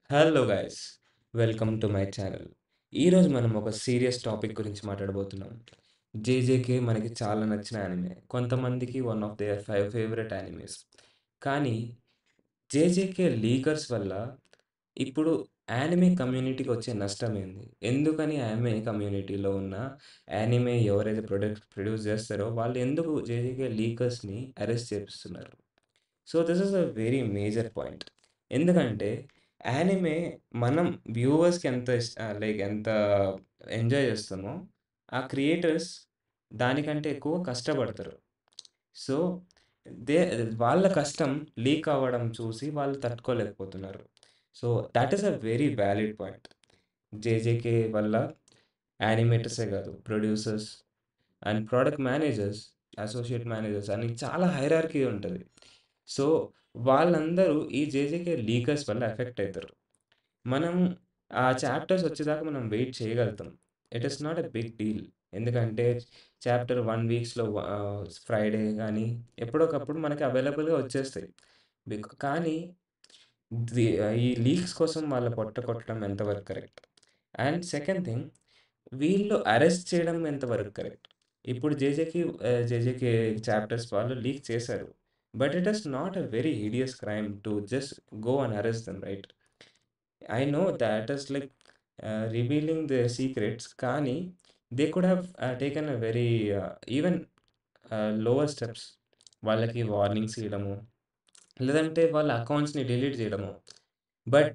Hello guys, welcome to my channel. ఈరోజు మనం ఒక సీరియస్ టాపిక్ గురించి మాట్లాడబోతున్నాం. జేజేకే మనకి చాలా నచ్చిన యానిమే. కొంతమందికి one of their favourite animes. కానీ జేజేకే లీకర్స్ వల్ల ఇప్పుడు యానిమే కమ్యూనిటీకి వచ్చే నష్టం ఏంది? ఎందుకని యానిమే కమ్యూనిటీలో ఉన్న యానిమే ఎవరైతే ప్రొడ్యూస్ చేస్తారో వాళ్ళు ఎందుకు జేజేకే లీకర్స్‌ని అరెస్ట్ చేపిస్తున్నారు? So this is a very major point. ఎందుకంటే యానిమే మనం వ్యూవర్స్‌కి లైక్ ఎంత ఎంజాయ్ చేస్తామో, ఆ క్రియేటర్స్ దానికంటే ఎక్కువ కష్టపడతారు. సో, దే వాళ్ళ కష్టం లీక్ అవ్వడం చూసి వాళ్ళు తట్టుకోలేకపోతున్నారు. So, that is a very valid point. JJK వల్ల యానిమేటర్సే కాదు, producers and product managers, associate managers అని చాలా హైరార్కీ ఉంటది. సో, వాళ్ళందరూ ఈ జేజేకే లీకర్స్ వల్ల ఎఫెక్ట్ అయితారు. మనం ఆ చాప్టర్స్ వచ్చేదాకా మనం వెయిట్ చేయగలుగుతాం. It is not a big deal. ఎందుకంటే చాప్టర్ 1 వీక్స్‌లో ఫ్రైడే గానీ ఎప్పుడోకప్పుడు మనకి అవైలబుల్‌గా వచ్చేస్తాయి. కానీ ఈ లీక్స్ కోసం వాళ్ళ పొట్ట కొట్టడం ఎంతవరకు కరెక్ట్? అండ్ సెకండ్ థింగ్, వీళ్ళు అరెస్ట్ చేయడం ఎంతవరకు కరెక్ట్? ఇప్పుడు జేజేకే చాప్టర్స్ వాళ్ళు లీక్ చేశారు. But it is not a very hideous crime to just go and arrest them, right? I know thought is like revealing the secrets, కానీ they could have taken a very even lower steps. వాళ్ళకి warnings ఇయ్యడము, లేదంటే వాళ్ళ అకౌంట్స్‌ని delete జేయడము. But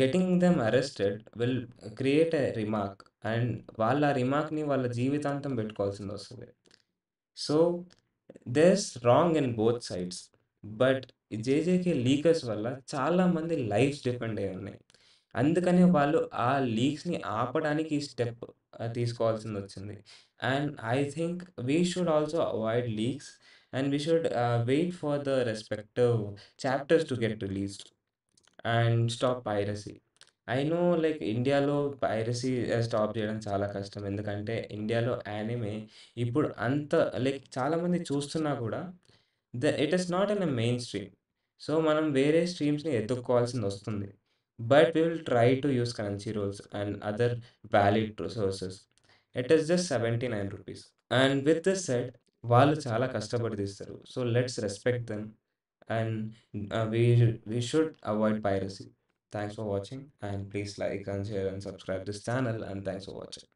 getting them arrested will create a remark, and వాళ్ళ ఆ రిమార్క్‌ని వాళ్ళ జీవితాంతం పెట్టుకోవాల్సిందొస్తది. So, there's wrong in both sides. But JJK leakers వల్ల చాలామంది లైఫ్స్ డిపెండ్ అయ్యి ఉన్నాయి. అందుకనే వాళ్ళు ఆ లీక్స్‌ని ఆపడానికి ఈ స్టెప్ తీసుకోవాల్సిందొచ్చింది. And I think we should also avoid leaks, and we should wait for the respective chapters to get released and stop piracy. I know like ఇండియాలో పైరసీ స్టాప్ చేయడం చాలా కష్టం. ఎందుకంటే ఇండియాలో యానిమే ఇప్పుడు అంత లైక్ చాలామంది చూస్తున్నా కూడా it is not in a mainstream. So, మనం వేరే స్ట్రీమ్స్‌ని ఎతుక్కోవాల్సిందొస్తుంది. But we will try to use currency rules and other valid sources. It is just ₹79. And with this said, వాళ్ళు చాలా కష్టపడి తీస్తారు. So, let's respect them, and we should avoid piracy. Thanks for watching, and please like and share and subscribe this channel, and thanks for watching.